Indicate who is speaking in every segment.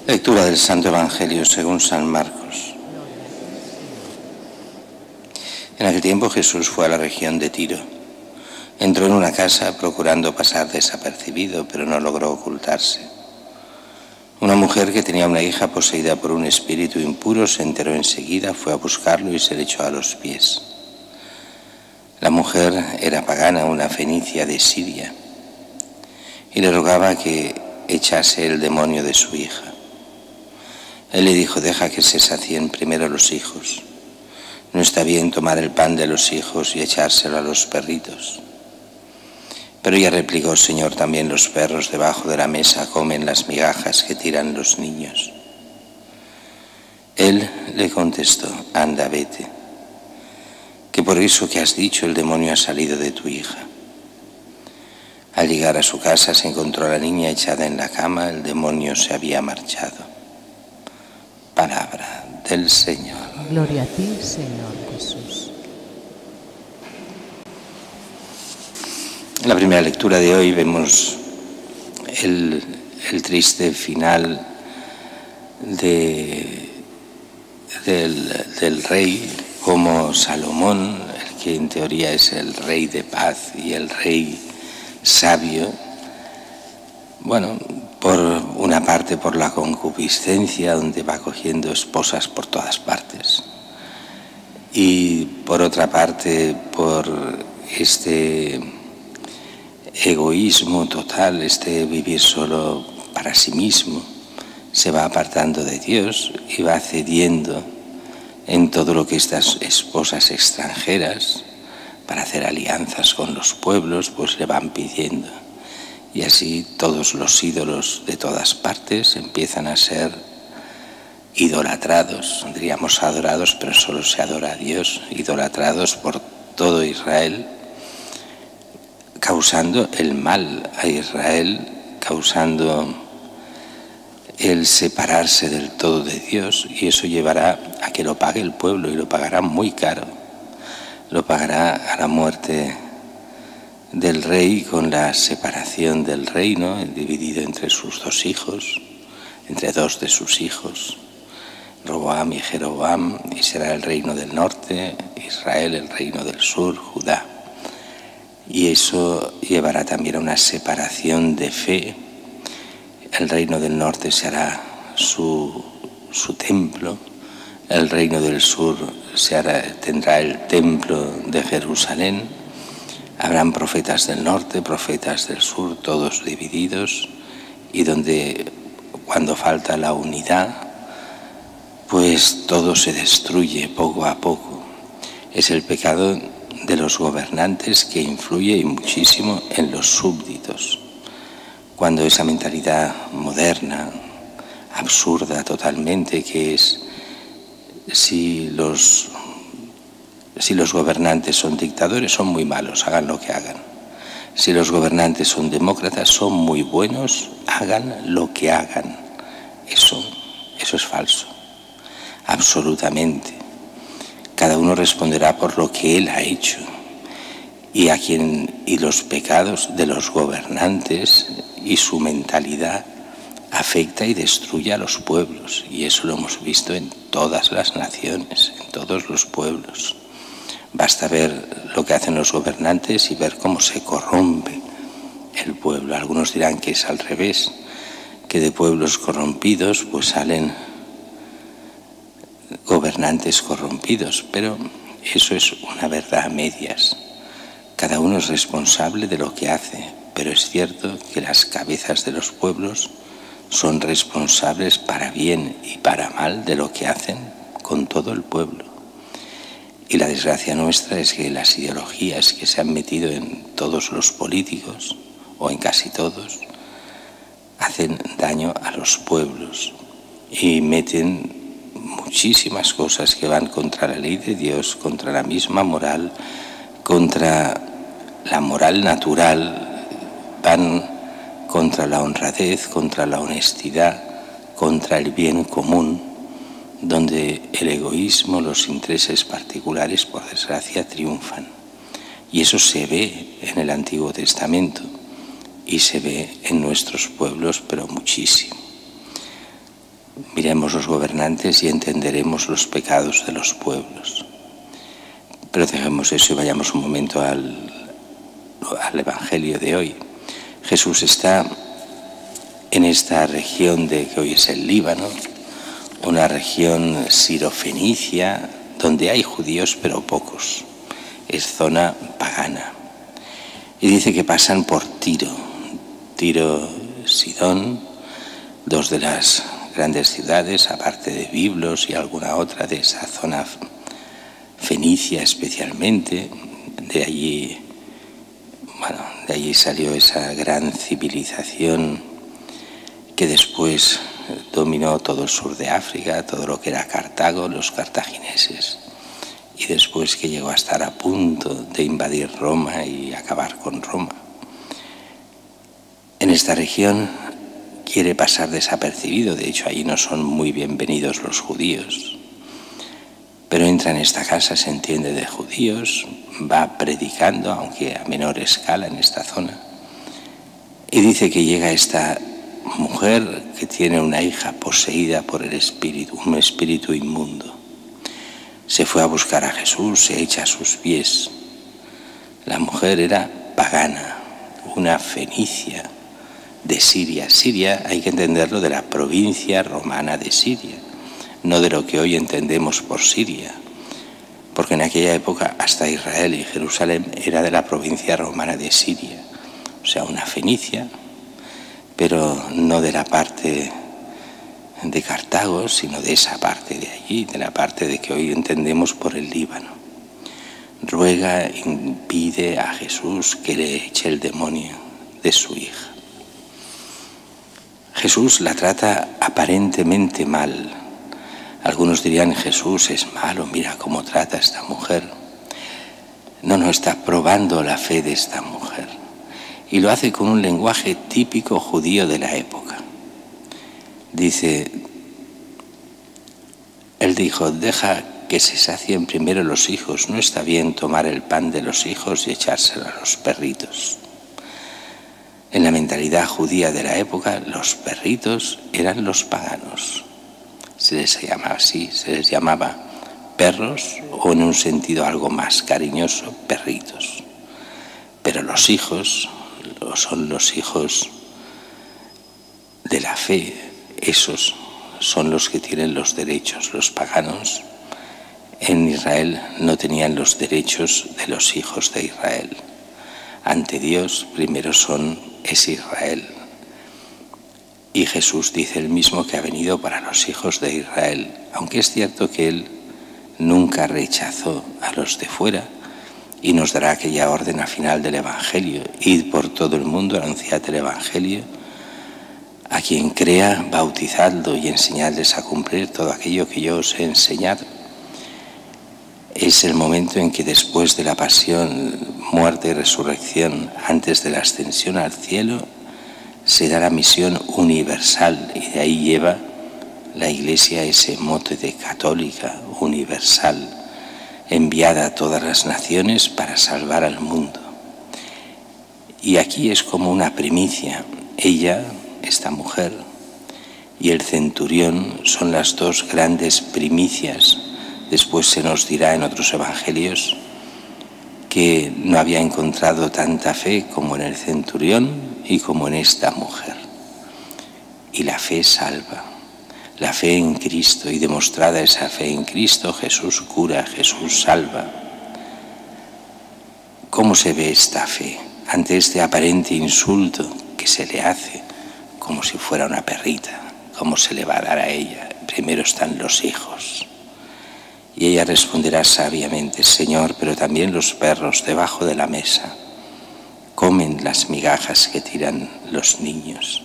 Speaker 1: Lectura del Santo Evangelio según San Marcos. En aquel tiempo Jesús fue a la región de Tiro. Entró en una casa procurando pasar desapercibido, pero no logró ocultarse. Una mujer que tenía una hija poseída por un espíritu impuro se enteró enseguida, fue a buscarlo y se le echó a los pies. La mujer era pagana, una fenicia de Siria, y le rogaba que echase el demonio de su hija. Él le dijo: deja que se sacien primero los hijos. No está bien tomar el pan de los hijos y echárselo a los perritos. Pero ella replicó: Señor, también los perros debajo de la mesa comen las migajas que tiran los niños. Él le contestó: anda, vete, que por eso que has dicho el demonio ha salido de tu hija. Al llegar a su casa se encontró a la niña echada en la cama, el demonio se había marchado. Palabra del Señor.
Speaker 2: Gloria a ti, Señor Jesús.
Speaker 1: En la primera lectura de hoy vemos el triste final del rey, como Salomón, el que en teoría es el rey de paz y el rey sabio, bueno, por una parte por la concupiscencia, donde va cogiendo esposas por todas partes, y por otra parte por este egoísmo total, este vivir solo para sí mismo, se va apartando de Dios y va cediendo en todo lo que estas esposas extranjeras, para hacer alianzas con los pueblos, pues le van pidiendo. Y así todos los ídolos de todas partes empiezan a ser idolatrados, diríamos adorados, pero solo se adora a Dios, idolatrados por todo Israel, causando el mal a Israel, causando el separarse del todo de Dios, y eso llevará a que lo pague el pueblo, y lo pagará muy caro. Lo pagará a la muerte del rey, con la separación del reino, dividido entre sus dos hijos, entre dos de sus hijos, Roboam y Jeroboam, y será el reino del norte, Israel, el reino del sur, Judá. Y eso llevará también a una separación de fe. El reino del norte será su templo, el reino del sur tendrá el templo de Jerusalén. Habrán profetas del norte, profetas del sur, todos divididos, y donde cuando falta la unidad, pues todo se destruye poco a poco. Es el pecado de los gobernantes que influye muchísimo en los súbditos. Cuando esa mentalidad moderna, absurda totalmente, que es si los gobernantes son dictadores, son muy malos, hagan lo que hagan. Si los gobernantes son demócratas, son muy buenos, hagan lo que hagan. Eso es falso, absolutamente. Cada uno responderá por lo que él ha hecho. Y los pecados de los gobernantes y su mentalidad afecta y destruye a los pueblos, y eso lo hemos visto en todas las naciones, en todos los pueblos. Basta ver lo que hacen los gobernantes y ver cómo se corrompe el pueblo. Algunos dirán que es al revés, que de pueblos corrompidos pues salen gobernantes corrompidos, pero eso es una verdad a medias. Cada uno es responsable de lo que hace, pero es cierto que las cabezas de los pueblos son responsables para bien y para mal de lo que hacen con todo el pueblo. Y la desgracia nuestra es que las ideologías que se han metido en todos los políticos, o en casi todos, hacen daño a los pueblos y meten muchísimas cosas que van contra la ley de Dios, contra la misma moral, contra la moral natural, van contra la honradez, contra la honestidad, contra el bien común, donde el egoísmo, los intereses particulares, por desgracia, triunfan. Y eso se ve en el Antiguo Testamento y se ve en nuestros pueblos, pero muchísimo. Miremos los gobernantes y entenderemos los pecados de los pueblos. Pero dejemos eso y vayamos un momento al Evangelio de hoy. Jesús está en esta región que hoy es el Líbano, una región sirofenicia donde hay judíos pero pocos. Es zona pagana. Y dice que pasan por Tiro, Sidón, dos de las grandes ciudades, aparte de Biblos y alguna otra de esa zona fenicia especialmente. De allí salió esa gran civilización que después dominó todo el sur de África, todo lo que era Cartago, los cartagineses, y después que llegó a estar a punto de invadir Roma y acabar con Roma. En esta región quiere pasar desapercibido, de hecho allí no son muy bienvenidos los judíos, pero entra en esta casa, se entiende de judíos, va predicando, aunque a menor escala en esta zona, y dice que llega esta mujer que tiene una hija poseída por el espíritu, un espíritu inmundo. Se fue a buscar a Jesús, se echa a sus pies. La mujer era pagana, una fenicia de Siria. Siria hay que entenderlo de la provincia romana de Siria, no de lo que hoy entendemos por Siria, porque en aquella época hasta Israel y Jerusalén era de la provincia romana de Siria, o sea, una fenicia, pero no de la parte de Cartago, sino de esa parte de allí, de la parte de que hoy entendemos por el Líbano. Ruega, pide a Jesús que le eche el demonio de su hija. Jesús la trata aparentemente mal. Algunos dirían, Jesús es malo, mira cómo trata a esta mujer. No está probando la fe de esta mujer. Y lo hace con un lenguaje típico judío de la época. Dice, él dijo, deja que se sacien primero los hijos, no está bien tomar el pan de los hijos y echárselo a los perritos. En la mentalidad judía de la época, los perritos eran los paganos. Se les llamaba así, se les llamaba perros, o en un sentido algo más cariñoso, perritos. Pero los hijos son los hijos de la fe, esos son los que tienen los derechos. Los paganos en Israel no tenían los derechos de los hijos de Israel. Ante Dios primero es Israel. Y Jesús dice él mismo que ha venido para los hijos de Israel, aunque es cierto que él nunca rechazó a los de fuera, y nos dará aquella orden al final del Evangelio: id por todo el mundo, anunciad el Evangelio, a quien crea, bautizadlo y enseñadles a cumplir todo aquello que yo os he enseñado. Es el momento en que después de la pasión, muerte y resurrección, antes de la ascensión al cielo, se da la misión universal, y de ahí lleva la Iglesia ese mote de católica universal, enviada a todas las naciones para salvar al mundo. Y aquí es como una primicia. Ella, esta mujer, y el centurión son las dos grandes primicias. Después se nos dirá en otros evangelios que no había encontrado tanta fe como en el centurión y como en esta mujer. Y la fe salva, la fe en Cristo, y demostrada esa fe en Cristo, Jesús cura, Jesús salva. ¿Cómo se ve esta fe ante este aparente insulto que se le hace como si fuera una perrita? ¿Cómo se le va a dar a ella? Primero están los hijos. Y ella responderá sabiamente: Señor, pero también los perros debajo de la mesa comen las migajas que tiran los niños.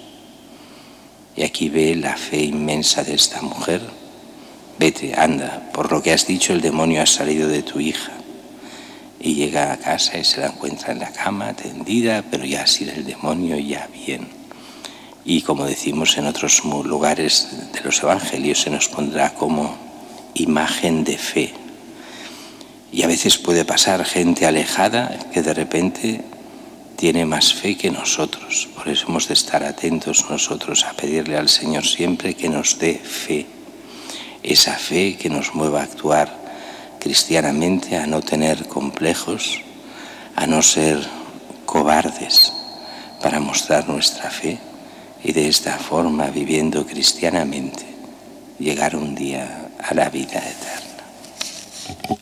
Speaker 1: Y aquí ve la fe inmensa de esta mujer. Vete, anda, por lo que has dicho el demonio ha salido de tu hija. Y llega a casa y se la encuentra en la cama, tendida, pero ya sin el demonio, ya bien. Y como decimos en otros lugares de los evangelios, se nos pondrá como imagen de fe. Y a veces puede pasar gente alejada que de repente tiene más fe que nosotros. Por eso hemos de estar atentos nosotros a pedirle al Señor siempre que nos dé fe. Esa fe que nos mueva a actuar cristianamente, a no tener complejos, a no ser cobardes para mostrar nuestra fe y de esta forma, viviendo cristianamente, llegar un día a la vida eterna.